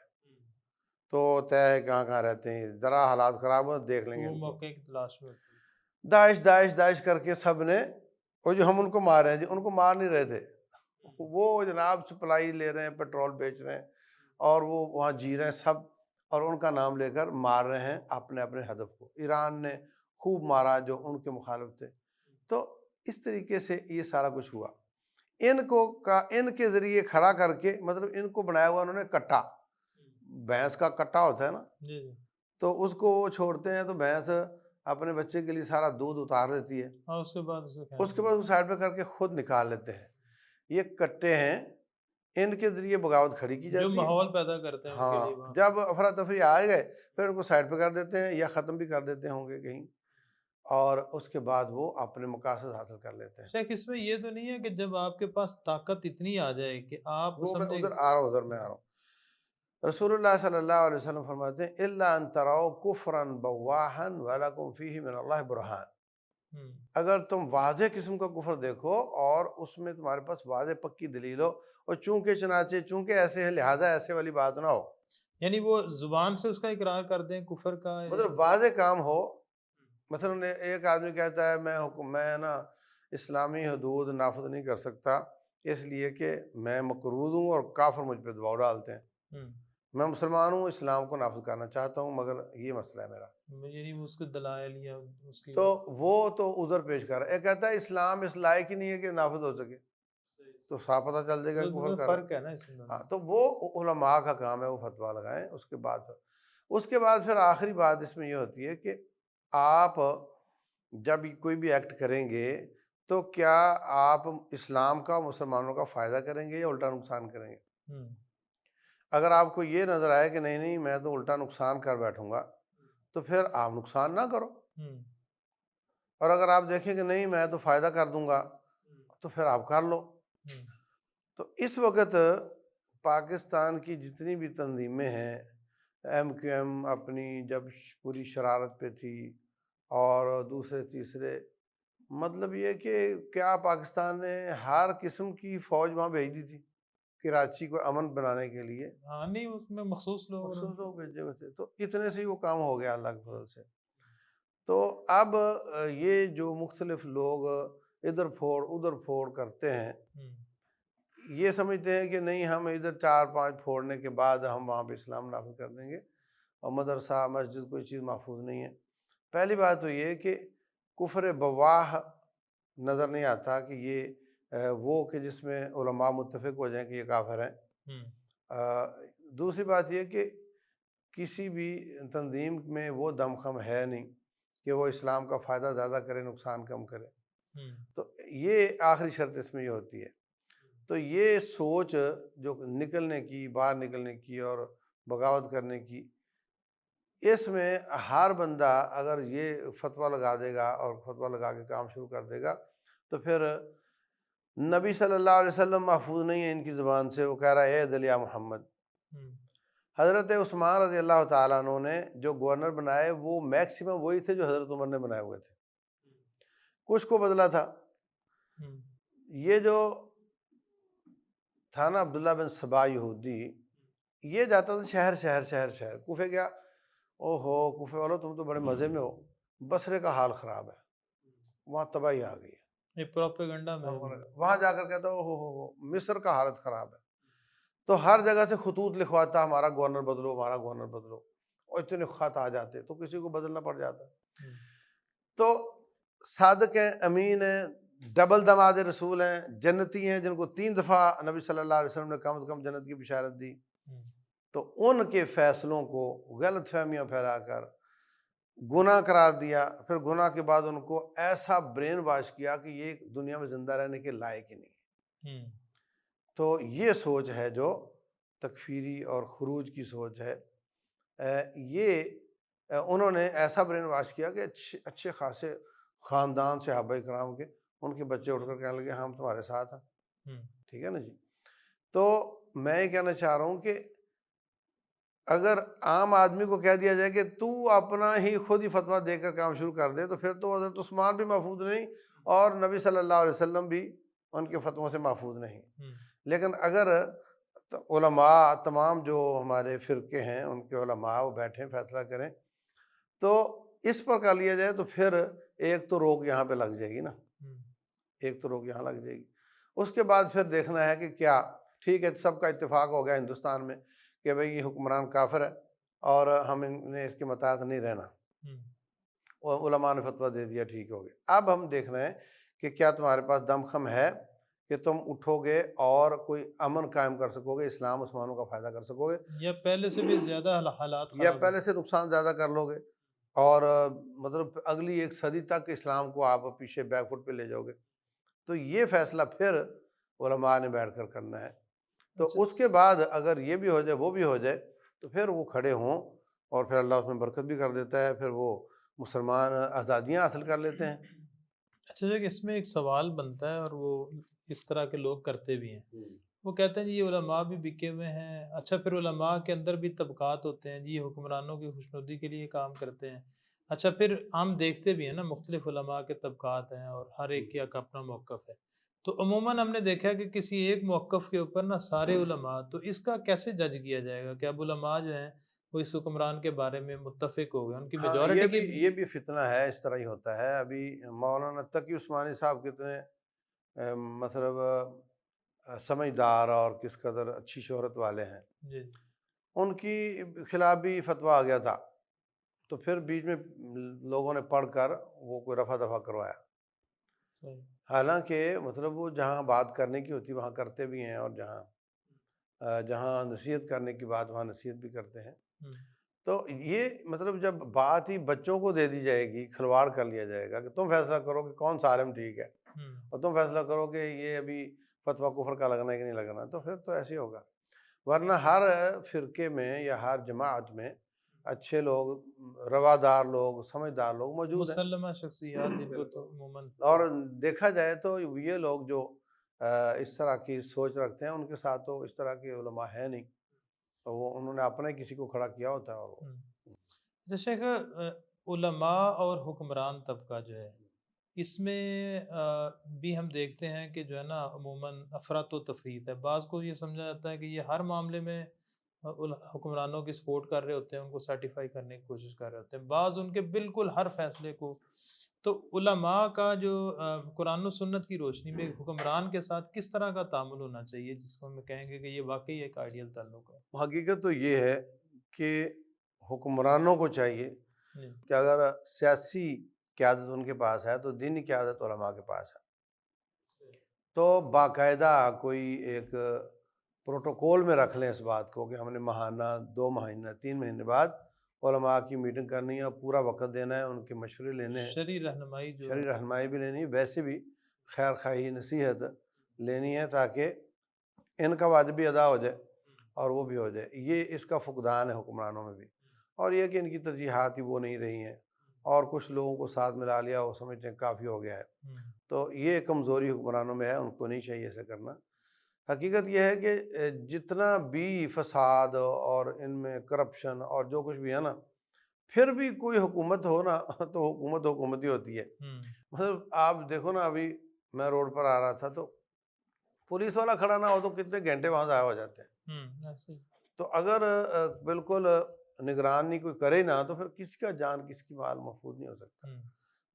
S1: تو طے ہے کہاں کہاں رہتے ہیں، ذرا حالات خراب ہو دیکھ لیں گے
S2: وہ
S1: ان کو۔
S2: موقع کی تلاش میں ہوتی ہے۔
S1: داعش داعش داعش کر کے سب نے، وہ جو ہم ان کو مار رہے ہیں جی، ان کو مار نہیں رہے تھے، وہ جناب سپلائی لے رہے ہیں، پیٹرول بیچ رہے ہیں، اور وہ وہاں جی رہے ہیں سب، اور ان کا نام لے کر مار رہے ہیں اپنے اپنے ہدف کو۔ ایران نے خوب مارا جو ان کے مخالف تھے۔ تو اس طریقے سے یہ سارا کچھ ہوا، ان کے ذریعے کھڑا کر کے، مطلب ان کو بنایا ہوا انہوں نے کٹا، بھینس کا کٹا ہوتا ہے نا،
S2: جی
S1: تو اس کو وہ چھوڑتے ہیں تو بھینس اپنے بچے کے لیے سارا دودھ اتار دیتی ہے،
S2: اور اس کے بعد
S1: اس کے بعد وہ سائڈ پہ کر کے خود نکال لیتے ہیں۔ یہ کٹے ہیں، ان کے ذریعے بغاوت کھڑی کی
S2: جو
S1: جاتی ہے۔
S2: ماحول پیدا کرتے ہیں ان کے لیے
S1: ہاں،
S2: وہاں۔
S1: جب افراتفری آ گئے پھر ان کو سائڈ پہ کر دیتے ہیں یا ختم بھی کر دیتے ہوں گے کہیں، اور اس کے بعد وہ اپنے مقاصد حاصل کر لیتے ہیں۔
S2: شیخ اس میں یہ تو نہیں ہے کہ جب آپ کے پاس طاقت اتنی آ جائے کہ آپ
S1: وہ میں
S2: سمجھے،
S1: ادھر آ رہا ہوں، ادھر میں آ رہا ہوں۔ رسول اللہ صلی اللہ علیہ وسلم فرماتے ہیں الا ان تروا کفرا بواحا ولکم فیہ من اللہ برہان، اگر تم واضح قسم کا کفر دیکھو اور اس میں تمہارے پاس واضح پکی دلیل ہو، اور چونکہ چنانچہ چونکہ ایسے ہے لہٰذا ایسے والی بات نہ ہو،
S2: یعنی وہ زبان سے اس کا اقرار کر دیں کفر کا،
S1: مطلب واضح کام ہو. مثلا ایک آدمی کہتا ہے میں نا اسلامی حدود نافذ نہیں کر سکتا اس لیے کہ میں مقروض ہوں اور کافر مجھ پہ دباؤ ڈالتے ہیں، میں مسلمان ہوں اسلام کو نافذ کرنا چاہتا ہوں مگر یہ مسئلہ ہے میرا،
S2: یعنی اس کے دلائل یا اس کی
S1: تو وہ تو عذر پیش کر رہا ہے. ایک کہتا ہے اسلام اس لائق ہی نہیں ہے کہ نافذ ہو سکے، تو صاف پتہ چل جائے گا کہ کفر کر رہا ہے.
S2: فرق ہے نا اس میں.
S1: ہاں تو وہ علماء کا کام ہے، وہ فتویٰ لگائیں. اس کے بعد پھر آخری بات اس میں یہ ہوتی ہے کہ آپ جب کوئی بھی ایکٹ کریں گے تو کیا آپ اسلام کا مسلمانوں کا فائدہ کریں گے یا الٹا نقصان کریں گے؟ اگر آپ کو یہ نظر آئے کہ نہیں میں تو الٹا نقصان کر بیٹھوں گا تو پھر آپ نقصان نہ کرو، اور اگر آپ دیکھیں کہ نہیں میں تو فائدہ کر دوں گا تو پھر آپ کر لو. تو اس وقت پاکستان کی جتنی بھی تنظیمیں ہیں، ایم کیو ایم اپنی جب پوری شرارت پہ تھی، اور دوسرے تیسرے، مطلب یہ کہ کیا پاکستان نے ہر قسم کی فوج وہاں بھیج دی تھی کراچی کو امن بنانے کے لیے،
S2: ہاں نہیں اس میں مخصوص
S1: لوگ بھیجے ہوئے تھے، تو اتنے سے ہی وہ کام ہو گیا اللہ کے فضل سے. تو اب یہ جو مختلف لوگ ادھر پھوڑ ادھر پھوڑ کرتے ہیں، یہ سمجھتے ہیں کہ نہیں ہم ادھر 4-5 پھوڑنے کے بعد ہم وہاں پہ اسلام نافذ کر دیں گے، اور مدرسہ مسجد کوئی چیز محفوظ نہیں ہے. پہلی بات تو یہ کہ کفر بواح نظر نہیں آتا کہ یہ وہ کہ جس میں علماء متفق ہو جائیں کہ یہ کافر ہیں. دوسری بات یہ کہ کسی بھی تنظیم میں وہ دمخم ہے نہیں کہ وہ اسلام کا فائدہ زیادہ کرے نقصان کم کرے. تو یہ آخری شرط اس میں یہ ہوتی ہے. تو یہ سوچ جو نکلنے کی، باہر نکلنے کی اور بغاوت کرنے کی، اس میں ہر بندہ اگر یہ فتویٰ لگا دے گا اور فتویٰ لگا کے کام شروع کر دے گا تو پھر نبی صلی اللہ علیہ وسلم محفوظ نہیں ہے ان کی زبان سے. وہ کہہ رہا ہے اے دل یا محمد. حضرت عثمان رضی اللہ تعالیٰ عنہ نے جو گورنر بنائے وہ میکسیمم وہی تھے جو حضرت عمر نے بنائے ہوئے تھے، کچھ کو بدلا تھا. یہ جو تھا نا عبداللہ بن سبا یہودی، یہ جاتا تھا شہر شہر شہر شہر. کوفے گیا، او ہو کوفے والو تم تو بڑے مزے میں ہو، بصرے کا حال خراب ہے، وہاں تباہی آ گئی ہے.
S2: پروپیگنڈا میں
S1: وہاں جا کر کہتا ہو مصر کا حالت خراب ہے، تو ہر جگہ سے خطوط لکھواتا ہمارا گورنر بدلو ہمارا گورنر بدلو، اور اتنے خط آ جاتے تو کسی کو بدلنا پڑ جاتا. تو صادق ہیں، امین ہیں، ڈبل دماد رسول ہیں، جنتی ہیں، جن کو 3 دفعہ نبی صلی اللہ علیہ وسلم نے کم از کم جنت کی بشارت دی. تو ان کے فیصلوں کو غلط فہمیاں پھیلا کر گناہ قرار دیا، پھر گناہ کے بعد ان کو ایسا برین واش کیا کہ یہ دنیا میں زندہ رہنے کے لائق ہی نہیں. تو یہ سوچ ہے جو تکفیری اور خروج کی سوچ ہے. یہ انہوں نے ایسا برین واش کیا کہ اچھے خاصے خاندان صحابہ کرام کے ان کے بچے اٹھ کر کہنے لگے ہم تمہارے ساتھ ہیں. ٹھیک ہے نا جی. تو میں یہ کہنا چاہ رہا ہوں کہ اگر عام آدمی کو کہہ دیا جائے کہ تو اپنا ہی خود ہی فتویٰ دے کر کام شروع کر دے تو پھر تو حضرت عثمان بھی محفوظ نہیں اور نبی صلی اللہ علیہ وسلم بھی ان کے فتووں سے محفوظ نہیں. لیکن اگر علماء تمام جو ہمارے فرقے ہیں ان کے علماء وہ بیٹھیں فیصلہ کریں تو اس پر کر لیا جائے تو پھر ایک تو روک یہاں پہ لگ جائے گی نا، ایک تو روک یہاں لگ جائے گی. اس کے بعد پھر دیکھنا ہے کہ کیا ٹھیک ہے سب کا اتفاق ہو گیا ہندوستان میں کہ بھئی یہ حکمران کافر ہے اور ہم نے اس کے متحد نہیں رہنا، اور علماء نے فتویٰ دے دیا ٹھیک ہو گیا. اب ہم دیکھ رہے ہیں کہ کیا تمہارے پاس دمخم ہے کہ تم اٹھو گے اور کوئی امن قائم کر سکو گے، اسلام مسلمانوں کا فائدہ کر سکو گے،
S2: یا پہلے سے بھی زیادہ حالات
S1: یا پہلے سے نقصان زیادہ کر لو گے اور مطلب اگلی 1 صدی تک اسلام کو آپ پیچھے بیک فٹ پہ لے جاؤ گے. تو یہ فیصلہ پھر علماء نے بیٹھ کر کرنا ہے. تو اس کے بعد اگر یہ بھی ہو جائے وہ بھی ہو جائے تو پھر وہ کھڑے ہوں اور پھر اللہ اس میں برکت بھی کر دیتا ہے، پھر وہ مسلمان آزادیاں حاصل کر لیتے ہیں.
S2: اچھا کہ اس میں ایک سوال بنتا ہے اور وہ اس طرح کے لوگ کرتے بھی ہیں وہ کہتے ہیں جی یہ علماء بھی بکے ہوئے ہیں. اچھا پھر علماء کے اندر بھی طبقات ہوتے ہیں جی، یہ حکمرانوں کی خوشنودی کے لیے کام کرتے ہیں. اچھا پھر ہم دیکھتے بھی ہیں نا مختلف علماء کے طبقات ہیں اور ہر ایک کا اپنا موقف ہے. تو عموماً ہم نے دیکھا کہ کسی ایک موقف کے اوپر نا سارے علماء، تو اس کا کیسے جج کیا جائے گا کہ اب علماء جو ہیں وہ اس حکمران کے بارے میں متفق ہو گئے، ان کی
S1: ہاں
S2: میجورٹی کے بھی.
S1: یہ بھی فتنہ ہے، اس طرح ہی ہوتا ہے. ابھی مولانا تقی عثمانی صاحب کتنے مطلب سمجھدار اور کس قدر اچھی شہرت والے ہیں،
S2: جی
S1: ان کی خلاف بھی فتویٰ آ گیا تھا، تو پھر بیچ میں لوگوں نے پڑھ کر وہ کوئی رفع دفع کروایا.
S2: صحیح.
S1: حالانکہ مطلب وہ جہاں بات کرنے کی ہوتی وہاں کرتے بھی ہیں، اور جہاں نصیحت کرنے کی بات وہاں نصیحت بھی کرتے ہیں.
S2: ہم،
S1: تو یہ مطلب جب بات ہی بچوں کو دے دی جائے گی، کھلواڑ کر لیا جائے گا کہ تم فیصلہ کرو کہ کون سارے میں ٹھیک ہے،
S2: ہم،
S1: اور تم فیصلہ کرو کہ یہ ابھی فتویٰ کفر کا لگنا ہے کہ نہیں لگنا، تو پھر تو ایسے ہی ہوگا. ورنہ ہر فرقے میں یا ہر جماعت میں اچھے لوگ، روادار لوگ، سمجھدار لوگ موجود ہیں.
S2: مسلمہ شخصیات جن کو تو عموماً.
S1: اور دیکھا جائے تو یہ لوگ جو اس طرح کی سوچ رکھتے ہیں، ان کے ساتھ تو اس طرح کے علماء ہیں نہیں، تو وہ انہوں نے اپنے کسی کو کھڑا کیا ہوتا ہے. اور
S2: ہم. اچھا شیخ، علماء اور حکمران طبقہ جو ہے اس میں بھی ہم دیکھتے ہیں کہ جو ہے نا عموماً افراط و تفریط ہے. بعض کو یہ سمجھا جاتا ہے کہ یہ ہر معاملے میں حکمرانوں کی سپورٹ کر رہے ہوتے ہیں، ان کو سرٹیفائی کرنے کی کوشش کر رہے ہوتے ہیں. بعض ان کے بالکل ہر فیصلے کو. تو علماء کا جو قرآن و سنت کی روشنی میں حکمران کے ساتھ کس طرح کا تعامل ہونا چاہیے جس کو ہم کہیں گے کہ یہ واقعی ایک آئیڈیل تعلق ہے؟
S1: حقیقت تو یہ ہے کہ حکمرانوں کو چاہیے
S2: جی
S1: کہ اگر سیاسی قیادت ان کے پاس ہے تو دینی قیادت علماء کے پاس ہے. تو باقاعدہ کوئی ایک پروٹوکول میں رکھ لیں اس بات کو کہ ہم نے ماہانہ، 2 مہینہ، 3 مہینے بعد علماء کی میٹنگ کرنی ہے، اور پورا وقت دینا ہے، ان کے مشورے لینے ہیں،
S2: شرعی رہنمائی جو
S1: شرعی
S2: ہے.
S1: رہنمائی بھی لینی ہے، ویسے بھی خیر خواہی نصیحت لینی ہے، تاکہ ان کا وعدہ بھی ادا ہو جائے اور وہ بھی ہو جائے. یہ اس کا فقدان ہے حکمرانوں میں بھی. اور یہ کہ ان کی ترجیحات ہی وہ نہیں رہی ہیں، اور کچھ لوگوں کو ساتھ ملا لیا، وہ سمجھتے ہیں کافی ہو گیا ہے. تو یہ کمزوری حکمرانوں میں ہے، ان کو نہیں چاہیے ایسا کرنا. حقیقت یہ ہے کہ جتنا بھی فساد اور ان میں کرپشن اور جو کچھ بھی ہے نا، پھر بھی کوئی حکومت ہو نا تو حکومت ہی ہوتی ہے. مطلب آپ دیکھو نا، ابھی میں روڈ پر آ رہا تھا تو پولیس والا کھڑا نہ ہو تو کتنے گھنٹے وہاں ضائع ہو جاتے ہیں.
S2: ایسے ہی.
S1: تو اگر بالکل نگرانی کوئی کرے نا تو پھر کسی کا جان، کسی کی مال محفوظ نہیں ہو سکتا.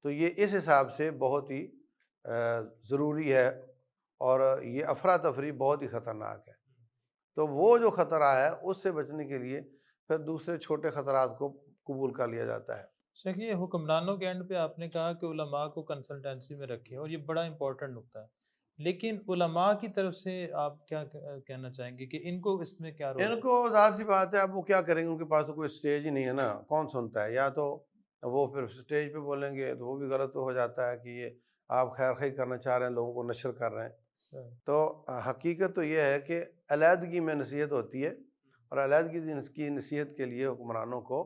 S1: تو یہ اس حساب سے بہت ہی ضروری ہے، اور یہ افراتفری بہت ہی خطرناک ہے. تو وہ جو خطرہ ہے اس سے بچنے کے لیے پھر دوسرے چھوٹے خطرات کو قبول کر لیا جاتا ہے.
S2: شیخ یہ حکمرانوں کے اینڈ پہ آپ نے کہا کہ علماء کو کنسلٹنسی میں رکھے، اور یہ بڑا امپورٹنٹ نکتہ ہے. لیکن علماء کی طرف سے آپ کیا کہنا چاہیں گے کہ ان کو اس میں کیا رول
S1: ان
S2: ہے؟
S1: کو ظاہر سی بات ہے، اب وہ کیا کریں گے، ان کے پاس تو کوئی اسٹیج ہی نہیں ہے نا. کون سنتا ہے؟ یا تو وہ پھر اسٹیج پہ بولیں گے تو وہ بھی غلط ہو جاتا ہے کہ یہ آپ خیر خواہی کرنا چاہ رہے ہیں، لوگوں کو نشر کر رہے ہیں.
S2: صحیح.
S1: تو حقیقت تو یہ ہے کہ علیحدگی میں نصیحت ہوتی ہے، اور علیحدگی کی نصیحت کے لیے حکمرانوں کو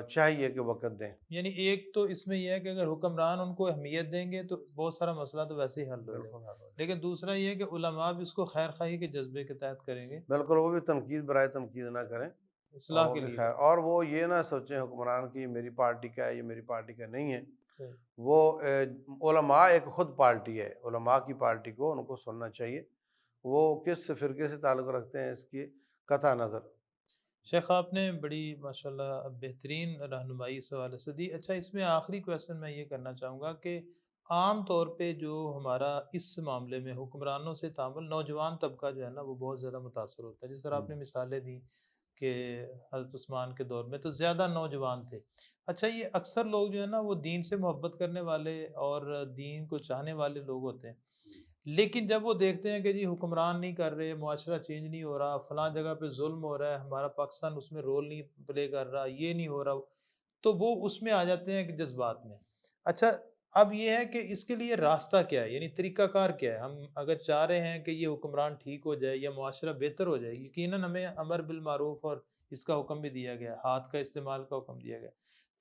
S1: چاہیے کہ وقت دیں.
S2: یعنی ایک تو اس میں یہ ہے کہ اگر حکمران ان کو اہمیت دیں گے تو بہت سارا مسئلہ تو ویسے ہی حل ہو جائے
S1: بالکل
S2: گا.
S1: حل ہو جائے.
S2: لیکن دوسرا یہ ہے کہ علماء بھی اس کو خیر خواہی کے جذبے کے تحت کریں گے،
S1: بالکل، وہ بھی تنقید برائے تنقید نہ کریں، اور
S2: اصلاح
S1: وہ
S2: کے
S1: بھی
S2: لیے.
S1: خیر، اور وہ یہ نہ سوچیں حکمران کی میری پارٹی کا ہے، یہ میری پارٹی کا نہیں ہے.
S2: صحیح.
S1: وہ علماء ایک خود پارٹی ہے، علماء کی پارٹی کو ان کو سننا چاہیے. وہ کس فرقے سے تعلق رکھتے ہیں اس کی قطع نظر.
S2: شیخ آپ نے بڑی ماشاءاللہ بہترین رہنمائی اس حوالے سے دی. اچھا اس میں آخری کویشچن میں یہ کرنا چاہوں گا کہ عام طور پہ جو ہمارا اس معاملے میں حکمرانوں سے تعامل، نوجوان طبقہ جو ہے نا وہ بہت زیادہ متاثر ہوتا ہے. جس طرح آپ نے مثالیں دی کہ حضرت عثمان کے دور میں تو زیادہ نوجوان تھے. اچھا یہ اکثر لوگ جو ہے نا وہ دین سے محبت کرنے والے اور دین کو چاہنے والے لوگ ہوتے ہیں، لیکن جب وہ دیکھتے ہیں کہ جی حکمران نہیں کر رہے، معاشرہ چینج نہیں ہو رہا، فلاں جگہ پہ ظلم ہو رہا ہے، ہمارا پاکستان اس میں رول نہیں پلے کر رہا، یہ نہیں ہو رہا، تو وہ اس میں آ جاتے ہیں کہ جذبات میں. اچھا اب یہ ہے کہ اس کے لیے راستہ کیا ہے، یعنی طریقہ کار کیا ہے؟ ہم اگر چاہ رہے ہیں کہ یہ حکمران ٹھیک ہو جائے یا معاشرہ بہتر ہو جائے، یقیناً ہمیں امر بالمعروف اور اس کا حکم بھی دیا گیا، ہاتھ کا استعمال کا حکم دیا گیا.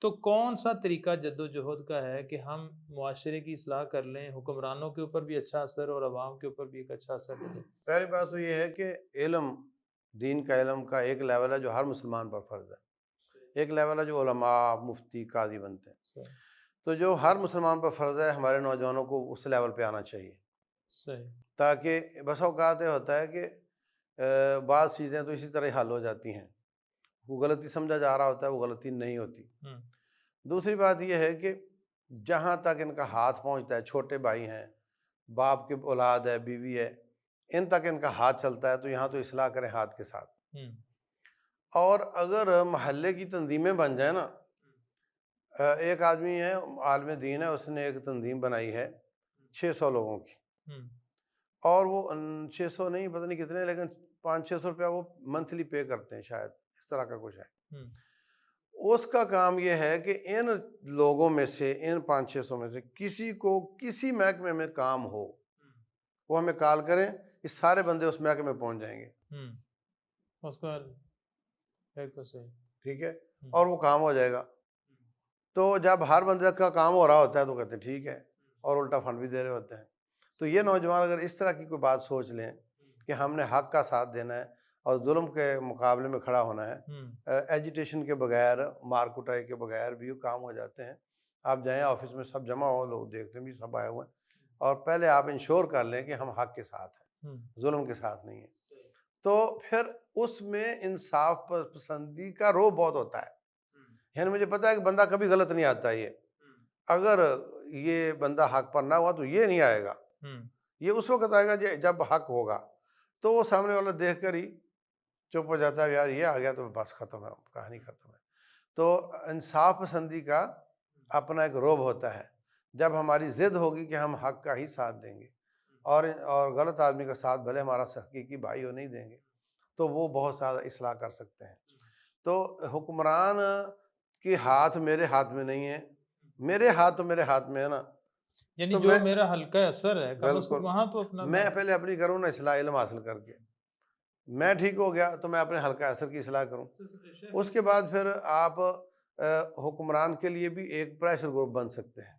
S2: تو کون سا طریقہ جدوجہد کا ہے کہ ہم معاشرے کی اصلاح کر لیں، حکمرانوں کے اوپر بھی اچھا اثر اور عوام کے اوپر بھی ایک اچھا اثر ڈلے؟
S1: پہلی بات تو یہ ہے کہ علم، دین کا علم کا ایک لیول ہے جو ہر مسلمان پر فرض ہے، ایک لیول ہے جو علماء، مفتی، قاضی بنتے ہیں،
S2: صحیح
S1: تو جو ہر مسلمان پر فرض ہے ہمارے نوجوانوں کو اس لیول پہ آنا چاہیے،
S2: صحیح
S1: تاکہ بس اوقات یہ ہوتا ہے کہ بعض چیزیں تو اسی طرح ہی حل ہو جاتی ہیں، وہ غلطی سمجھا جا رہا ہوتا ہے وہ غلطی نہیں ہوتی۔
S2: ہوں
S1: دوسری بات یہ ہے کہ جہاں تک ان کا ہاتھ پہنچتا ہے، چھوٹے بھائی ہیں، باپ کے اولاد ہے، بیوی ہے، ان تک ان کا ہاتھ چلتا ہے تو یہاں تو اصلاح کریں ہاتھ کے ساتھ۔
S2: ہوں
S1: اور اگر محلے کی تنظیمیں بن جائیں نا، ایک آدمی ہے عالم دین ہے، اس نے ایک تنظیم بنائی ہے 600 لوگوں کی،
S2: ہوں
S1: اور وہ 600 نہیں پتہ نہیں کتنے، لیکن 500-600 روپیہ وہ منتھلی پے کرتے ہیں، شاید اس طرح کا کچھ ہے۔
S2: ہوں
S1: اس کا کام یہ ہے کہ ان لوگوں میں سے، ان 500-600 میں سے کسی کو کسی محکمے میں کام ہو، وہ ہمیں کال کریں، یہ سارے بندے اس محکمے میں پہنچ جائیں گے،
S2: ہوں اس کا ایک تو صحیح
S1: ٹھیک ہے، اور وہ کام ہو جائے گا۔ تو جب ہر بندے کا کام ہو رہا ہوتا ہے تو کہتے ہیں ٹھیک ہے، اور الٹا فنڈ بھی دے رہے ہوتے ہیں۔ تو یہ نوجوان اگر اس طرح کی کوئی بات سوچ لیں کہ ہم نے حق کا ساتھ دینا ہے اور ظلم کے مقابلے میں کھڑا ہونا ہے، ایجیٹیشن کے بغیر، مار کٹائی کے بغیر بھی وہ کام ہو جاتے ہیں۔ آپ جائیں آفس میں، سب جمع ہو، لوگ دیکھتے ہیں بھی سب آئے ہوئے ہیں، اور پہلے آپ انشور کر لیں کہ ہم حق کے ساتھ ہیں، ظلم کے ساتھ نہیں ہیں، تو پھر اس میں انصاف پسندی کا رو بہت ہوتا ہے۔ یعنی مجھے پتا ہے کہ بندہ کبھی غلط نہیں آتا، یہ اگر یہ بندہ حق پر نہ ہوا تو یہ نہیں آئے گا، یہ اس وقت آئے گا جب حق ہوگا، تو وہ سامنے والا دیکھ کر ہی چپ ہو جاتا ہے، یار یہ آ گیا تو بس ختم ہے، کہانی ختم ہے۔ تو انصاف پسندی کا اپنا ایک روب ہوتا ہے، جب ہماری ضد ہوگی کہ ہم حق کا ہی ساتھ دیں گے اور غلط آدمی کا ساتھ بھلے ہمارا حقیقی بھائی ہو نہیں دیں گے، تو وہ بہت زیادہ اصلاح کر سکتے ہیں۔ تو حکمران کے ہاتھ میرے ہاتھ میں نہیں ہے، میرے ہاتھ تو میرے ہاتھ میں ہے نا،
S2: یعنی
S1: تو
S2: جو
S1: میں
S2: میرا حلقہ اثر ہے کم از کم
S1: بالکل
S2: وہاں تو اپنا
S1: میں پہلے اپنی کروں نا اصلاح، علم حاصل کر کے میں ٹھیک ہو گیا تو میں اپنے حلقہ اثر کی اصلاح کروں، اس کے بعد پھر آپ حکمران کے لیے بھی ایک پریشر گروپ بن سکتے ہیں۔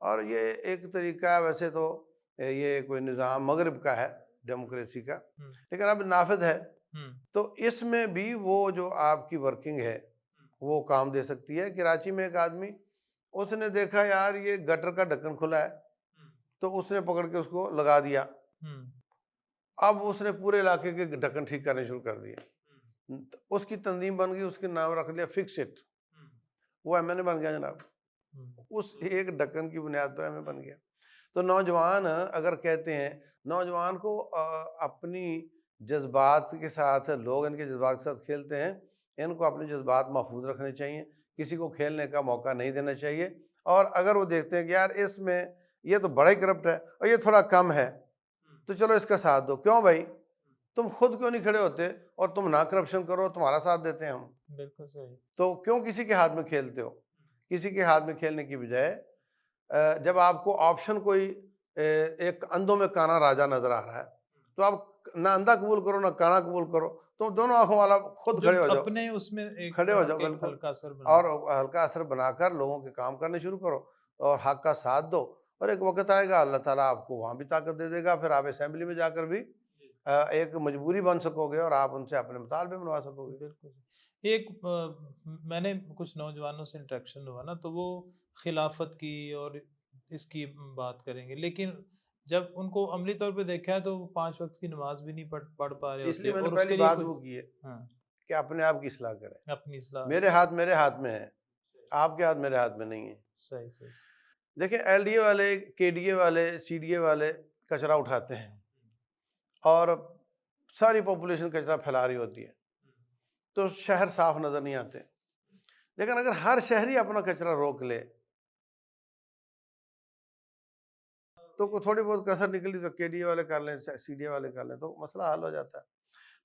S1: اور یہ ایک طریقہ ہے، ویسے تو یہ کوئی نظام مغرب کا ہے ڈیموکریسی کا، لیکن اب نافذ ہے، تو اس میں بھی وہ جو آپ کی ورکنگ ہے وہ کام دے سکتی ہے۔ کراچی میں ایک آدمی، اس نے دیکھا یار یہ گٹر کا ڈھکن کھلا ہے، تو اس نے پکڑ کے اس کو لگا دیا، اب اس نے پورے علاقے کے ڈھکن ٹھیک کرنے شروع کر دیے، اس کی تنظیم بن گئی، اس کے نام رکھ لیا فکس اٹ، وہ ایم این اے بن گیا جناب، اس ایک ڈھکن کی بنیاد پر ایم اے بن گیا۔ تو نوجوان اگر کہتے ہیں، نوجوان کو اپنی جذبات کے ساتھ، لوگ ان کے جذبات کے ساتھ کھیلتے ہیں، ان کو اپنے جذبات محفوظ رکھنے چاہیے، کسی کو کھیلنے کا موقع نہیں دینا چاہیے، اور اگر وہ دیکھتے ہیں کہ یار اس میں یہ تو بڑا ہی کرپٹ ہے اور یہ تھوڑا کم ہے تو چلو اس کا ساتھ دو، کیوں بھائی تم خود کیوں نہیں کھڑے ہوتے اور تم نہ کرپشن کرو، تمہارا ساتھ دیتے ہیں ہم،
S2: بالکل صحیح،
S1: تو کیوں کسی کے ہاتھ میں کھیلتے ہو؟ کسی کے ہاتھ میں کھیلنے کی بجائے جب آپ کو آپشن کوئی ایک اندھوں میں کانا راجا نظر آ رہا ہے تو آپ نہ اندھا قبول کرو نہ کانا قبول کرو، تو دونوں آنکھوں والا خود کھڑے ہو جاؤ،
S2: اپنے اس میں ایک
S1: کھڑے ہو جاؤ بالکل،
S2: ہلکا اثر
S1: اور ہلکا اثر بنا کر لوگوں کے کام کرنے شروع کرو اور حق کا ساتھ دو، اور ایک وقت آئے گا اللہ تعالیٰ آپ کو وہاں بھی طاقت دے دے گا، پھر آپ اسمبلی میں جا کر بھی ایک مجبوری بن سکو گے اور آپ ان سے اپنے مطالبے منوا سکو گے۔
S2: بالکل ایک میں نے کچھ نوجوانوں سے انٹریکشن ہوا نا، تو وہ خلافت کی اور اس کی بات کریں گے، لیکن جب ان کو عملی طور پہ دیکھا ہے تو وہ 5 وقت کی نماز بھی نہیں پڑھ پا رہے
S1: اس
S2: ہوتے،
S1: لیے میں نے
S2: اور اس
S1: پہلی
S2: کے لیے
S1: بات
S2: کچھ
S1: وہ کی ہے
S2: ہاں
S1: کہ اپنے آپ کی اصلاح کریں،
S2: اپنی اصلاح،
S1: میرے ہاتھ میں ہے، آپ کے ہاتھ میرے ہاتھ میں نہیں ہے۔
S2: صحیح صحیح
S1: دیکھیں ایل ڈی اے والے، کے ڈی اے والے، سی ڈی اے والے کچرا اٹھاتے ہیں اور ساری پاپولیشن کچرا پھیلا رہی ہوتی ہے، تو شہر صاف نظر نہیں آتے، لیکن اگر ہر شہری اپنا کچرا روک لے تو تھوڑی بہت کسر نکلی تو کے ڈی اے والے کر لیں، سی ڈی اے والے کر لیں، تو مسئلہ حل ہو جاتا ہے۔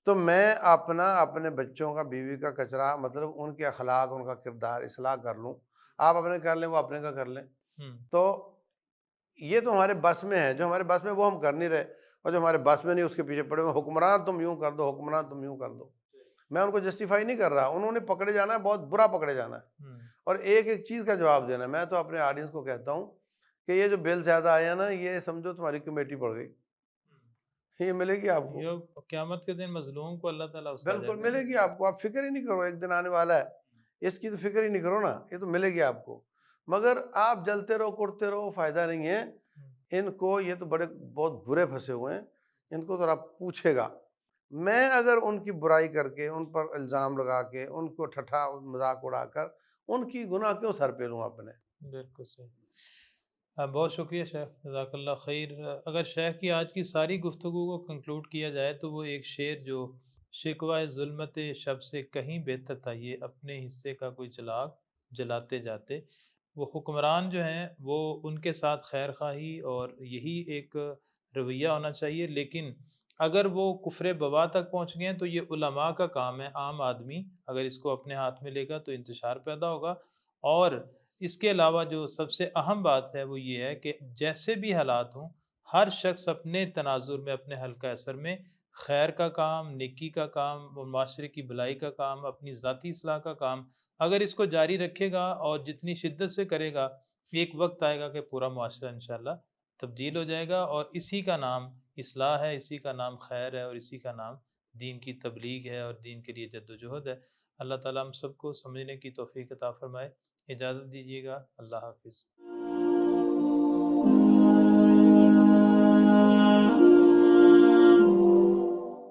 S1: تو میں اپنے بچوں کا، بیوی کا کچرا، مطلب ان کے اخلاق، ان کا کردار اصلاح کر لوں، آپ اپنے کر لیں، وہ اپنے کا کر لیں، تو یہ تو ہمارے بس میں ہے، جو ہمارے بس میں وہ ہم کر نہیں رہے، اور جو ہمارے بس میں نہیں اس کے پیچھے پڑے ہوئے، حکمران تم یوں کر دو، حکمران تم یوں کر دو، میں ان کو جسٹیفائی نہیں کر رہا، انہوں نے پکڑے جانا ہے، بہت برا پکڑے جانا ہے، اور ایک ایک چیز کا جواب دینا. میں تو اپنے آڈینس کو کہتا ہوں کہ یہ جو بل زیادہ آیا نا، یہ سمجھو تمہاری کمیٹی پڑ گئی، یہ ملے گی آپ کو،
S2: یہ قیامت کے دن مظلوم کو اللہ تعالیٰ اس کا
S1: بالکل
S2: اجر
S1: ملے گی آپ کو. آپ فکر ہی نہیں کرو، ایک دن آنے والا ہے، اس کی تو فکر ہی نہیں کرو نا، یہ تو ملے گی آپ کو. مگر آپ جلتے رہو کڑتے رہو، فائدہ نہیں ہے. ان کو یہ تو بڑے بہت برے پھنسے ہوئے ہیں، ان کو ذرا پوچھے گا. میں اگر ان کی برائی کر کے، ان پر الزام لگا کے، ان کو ٹھٹھا مذاق اڑا کر ان کی گناہ کیوں سر پہ لوں اپنے؟
S2: بالکل صحیح. بہت شکریہ شیخ، جزاک اللہ خیر. اگر شیخ کی آج کی ساری گفتگو کو کنکلوڈ کیا جائے تو وہ ایک شعر جو شکوہ ظلمت شب سے کہیں بہتر تھا یہ اپنے حصے کا کوئی چراغ جلاتے جاتے. وہ حکمران جو ہیں وہ ان کے ساتھ خیر خواہی اور یہی ایک رویہ ہونا چاہیے، لیکن اگر وہ کفر بوا تک پہنچ گئے ہیں تو یہ علماء کا کام ہے. عام آدمی اگر اس کو اپنے ہاتھ میں لے گا تو انتشار پیدا ہوگا. اور اس کے علاوہ جو سب سے اہم بات ہے وہ یہ ہے کہ جیسے بھی حالات ہوں، ہر شخص اپنے تناظر میں، اپنے حلقہ اثر میں خیر کا کام، نیکی کا کام اور معاشرے کی بھلائی کا کام، اپنی ذاتی اصلاح کا کام اگر اس کو جاری رکھے گا اور جتنی شدت سے کرے گا، ایک وقت آئے گا کہ پورا معاشرہ انشاءاللہ تبدیل ہو جائے گا. اور اسی کا نام اصلاح ہے، اسی کا نام خیر ہے، اور اسی کا نام دین کی تبلیغ ہے اور دین کے لیے جد و جہد ہے. اللہ تعالیٰ ہم سب کو سمجھنے کی توفیق عطا فرمائے. اجازت دیجیے گا. اللہ حافظ.